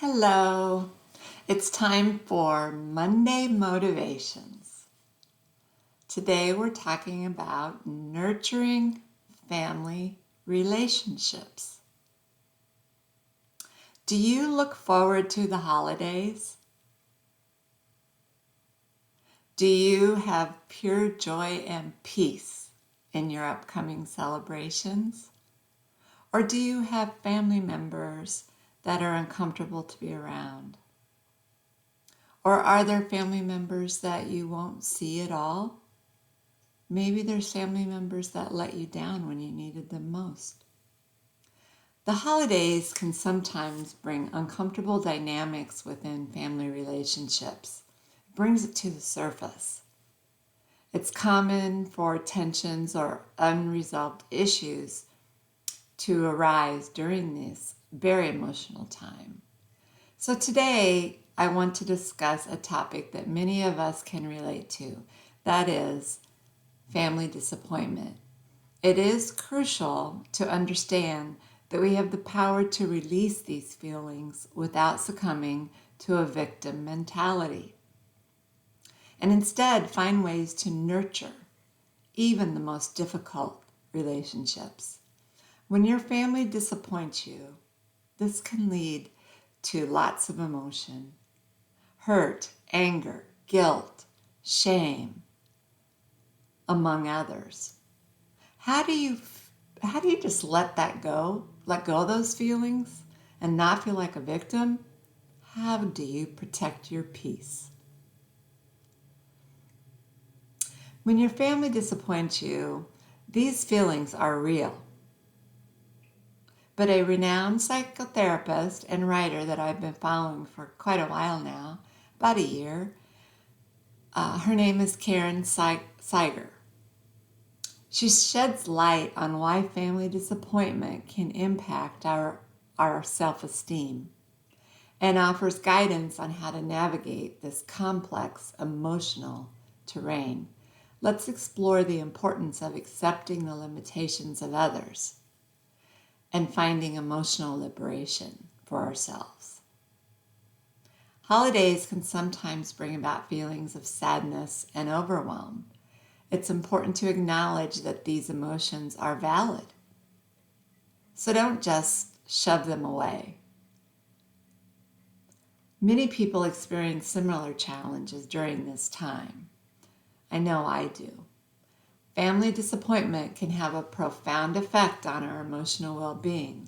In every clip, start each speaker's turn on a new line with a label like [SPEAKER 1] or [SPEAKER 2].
[SPEAKER 1] Hello, it's time for Monday Motivations. Today we're talking about nurturing family relationships. Do you look forward to the holidays? Do you have pure joy and peace in your upcoming celebrations? Or do you have family members that are uncomfortable to be around? Or are there family members that you won't see at all? Maybe there's family members that let you down when you needed them most. The holidays can sometimes bring uncomfortable dynamics within family relationships. It brings it to the surface. It's common for tensions or unresolved issues to arise during this very emotional time. So today, I want to discuss a topic that many of us can relate to. That is family disappointment. It is crucial to understand that we have the power to release these feelings without succumbing to a victim mentality, and instead find ways to nurture even the most difficult relationships. When your family disappoints you, this can lead to lots of emotion: hurt, anger, guilt, shame, among others. How do you just let that go? Let go of those feelings and not feel like a victim? How do you protect your peace? When your family disappoints you, these feelings are real. But a renowned psychotherapist and writer that I've been following for quite a while now, about a year, her name is Karen Seiger. She sheds light on why family disappointment can impact our self-esteem and offers guidance on how to navigate this complex emotional terrain. Let's explore the importance of accepting the limitations of others and finding emotional liberation for ourselves. Holidays can sometimes bring about feelings of sadness and overwhelm. It's important to acknowledge that these emotions are valid. So don't just shove them away. Many people experience similar challenges during this time. I know I do. Family disappointment can have a profound effect on our emotional well-being.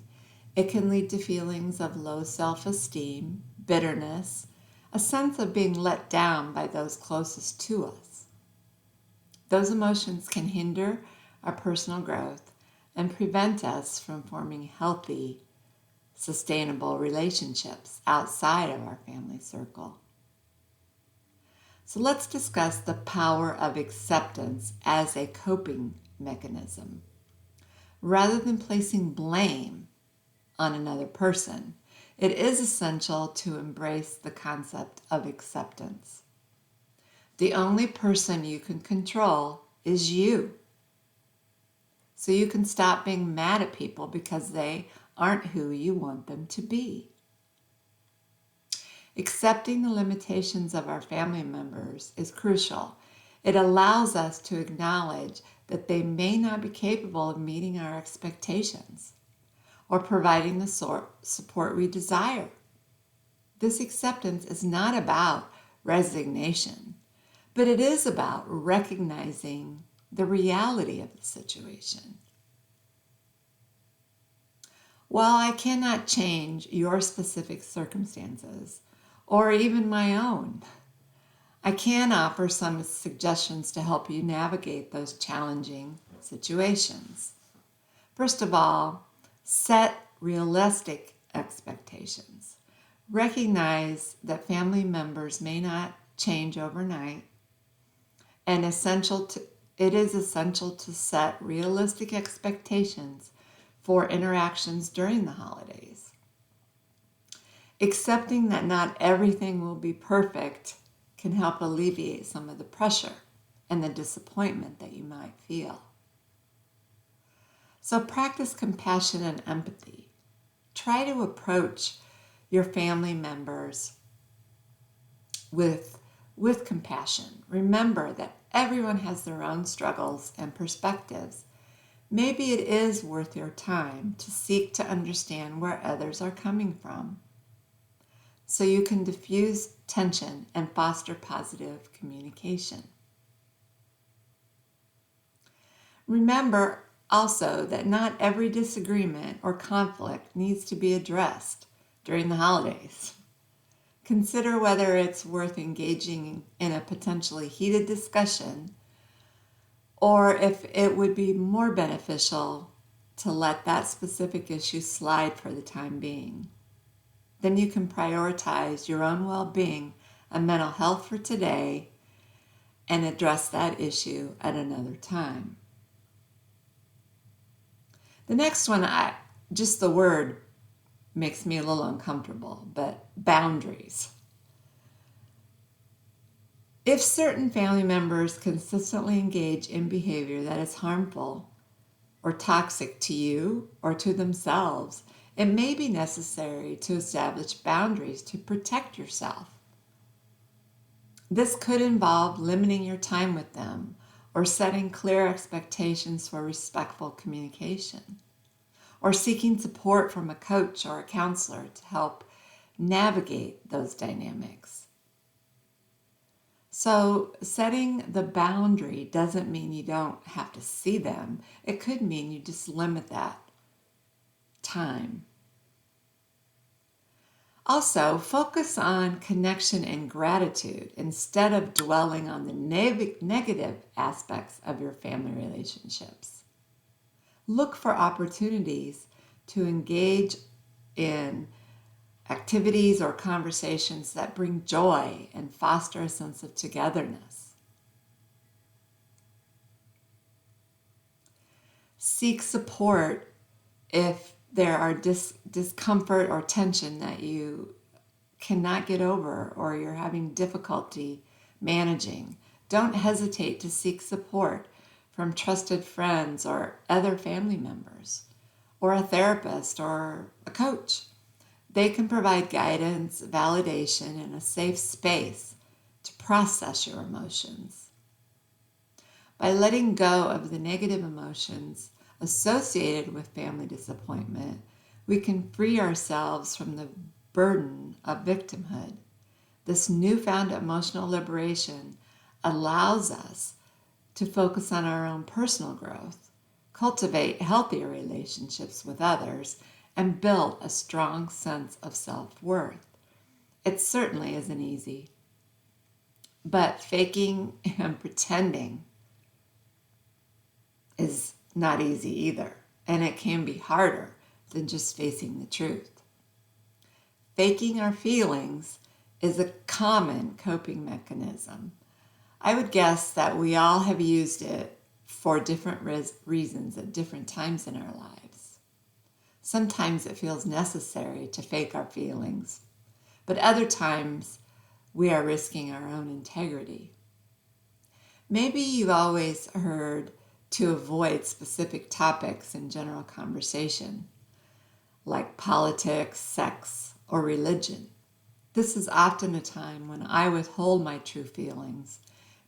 [SPEAKER 1] It can lead to feelings of low self-esteem, bitterness, a sense of being let down by those closest to us. Those emotions can hinder our personal growth and prevent us from forming healthy, sustainable relationships outside of our family circle. So let's discuss the power of acceptance as a coping mechanism. Rather than placing blame on another person, it is essential to embrace the concept of acceptance. The only person you can control is you. So you can stop being mad at people because they aren't who you want them to be. Accepting the limitations of our family members is crucial. It allows us to acknowledge that they may not be capable of meeting our expectations or providing the support we desire. This acceptance is not about resignation, but it is about recognizing the reality of the situation. While I cannot change your specific circumstances, or even my own, I can offer some suggestions to help you navigate those challenging situations. First of all, set realistic expectations. Recognize that family members may not change overnight, and it is essential to set realistic expectations for interactions during the holidays. Accepting that not everything will be perfect can help alleviate some of the pressure and the disappointment that you might feel. So practice compassion and empathy. Try to approach your family members with compassion. Remember that everyone has their own struggles and perspectives. Maybe it is worth your time to seek to understand where others are coming from, so you can diffuse tension and foster positive communication. Remember also that not every disagreement or conflict needs to be addressed during the holidays. Consider whether it's worth engaging in a potentially heated discussion, or if it would be more beneficial to let that specific issue slide for the time being. Then you can prioritize your own well-being and mental health for today and address that issue at another time. The next one, just the word makes me a little uncomfortable, but boundaries. If certain family members consistently engage in behavior that is harmful or toxic to you or to themselves, it may be necessary to establish boundaries to protect yourself. This could involve limiting your time with them or setting clear expectations for respectful communication, or seeking support from a coach or a counselor to help navigate those dynamics. So setting the boundary doesn't mean you don't have to see them. It could mean you just limit that time. Also, focus on connection and gratitude instead of dwelling on the negative aspects of your family relationships. Look for opportunities to engage in activities or conversations that bring joy and foster a sense of togetherness. Seek support if there are discomfort or tension that you cannot get over or you're having difficulty managing. Don't hesitate to seek support from trusted friends or other family members, or a therapist or a coach. They can provide guidance, validation, and a safe space to process your emotions. By letting go of the negative emotions associated with family disappointment, we can free ourselves from the burden of victimhood. This newfound emotional liberation allows us to focus on our own personal growth, cultivate healthier relationships with others, and build a strong sense of self-worth. It certainly isn't easy, but faking and pretending is not easy either, and it can be harder than just facing the truth. Faking our feelings is a common coping mechanism. I would guess that we all have used it for different reasons at different times in our lives. Sometimes it feels necessary to fake our feelings, but other times we are risking our own integrity. Maybe you've always heard to avoid specific topics in general conversation, like politics, sex, or religion. This is often a time when I withhold my true feelings.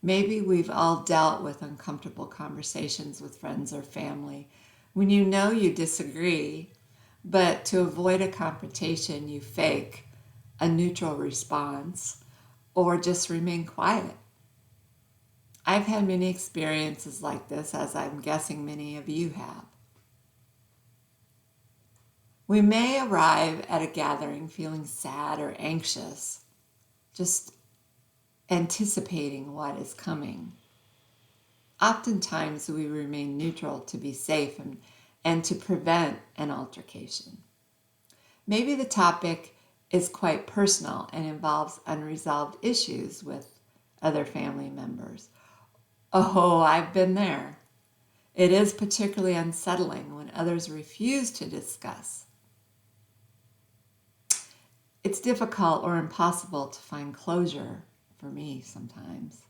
[SPEAKER 1] Maybe we've all dealt with uncomfortable conversations with friends or family when you know you disagree, but to avoid a confrontation, you fake a neutral response or just remain quiet. I've had many experiences like this, as I'm guessing many of you have. We may arrive at a gathering feeling sad or anxious, just anticipating what is coming. Oftentimes we remain neutral to be safe and to prevent an altercation. Maybe the topic is quite personal and involves unresolved issues with other family members. Oh, I've been there. It is particularly unsettling when others refuse to discuss. It's difficult or impossible to find closure for me sometimes.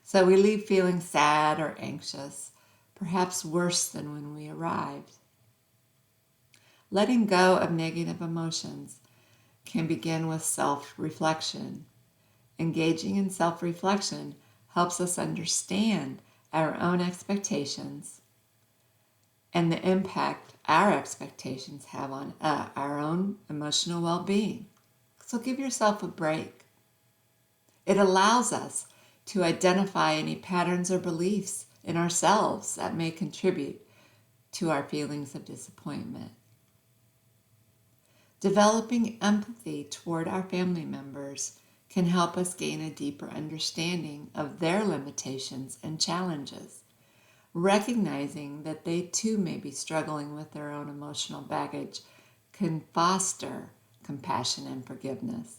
[SPEAKER 1] So we leave feeling sad or anxious, perhaps worse than when we arrived. Letting go of negative emotions can begin with self-reflection. Engaging in self-reflection helps us understand our own expectations and the impact our expectations have on our own emotional well-being. So give yourself a break. It allows us to identify any patterns or beliefs in ourselves that may contribute to our feelings of disappointment. Developing empathy toward our family members can help us gain a deeper understanding of their limitations and challenges, recognizing that they too may be struggling with their own emotional baggage can foster compassion and forgiveness.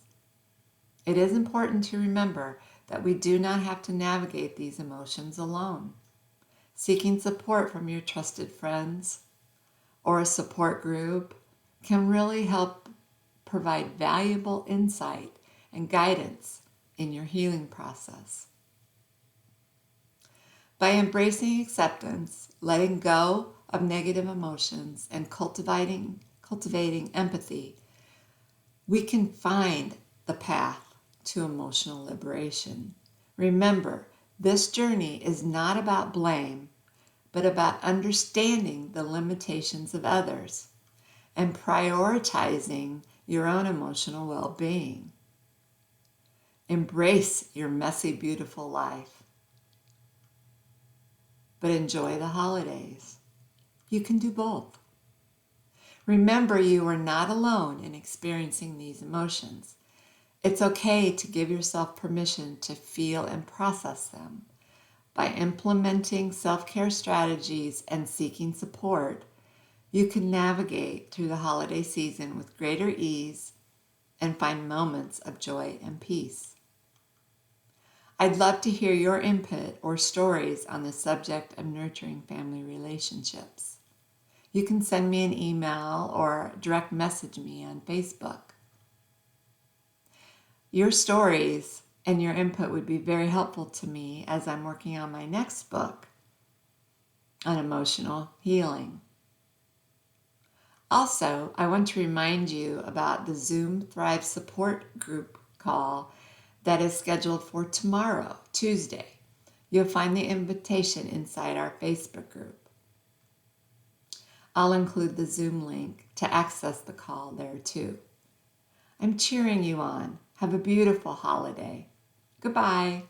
[SPEAKER 1] It is important to remember that we do not have to navigate these emotions alone. Seeking support from your trusted friends or a support group can really help provide valuable insight and guidance in your healing process. By embracing acceptance, letting go of negative emotions, and cultivating empathy, we can find the path to emotional liberation. Remember, this journey is not about blame, but about understanding the limitations of others and prioritizing your own emotional well-being. Embrace your messy, beautiful life, but enjoy the holidays. You can do both. Remember, you are not alone in experiencing these emotions. It's okay to give yourself permission to feel and process them. By implementing self-care strategies and seeking support, you can navigate through the holiday season with greater ease and find moments of joy and peace. I'd love to hear your input or stories on the subject of nurturing family relationships. You can send me an email or direct message me on Facebook. Your stories and your input would be very helpful to me as I'm working on my next book on emotional healing. Also, I want to remind you about the Zoom Thrive support group call that is scheduled for tomorrow, Tuesday. You'll find the invitation inside our Facebook group. I'll include the Zoom link to access the call there too. I'm cheering you on. Have a beautiful holiday. Goodbye.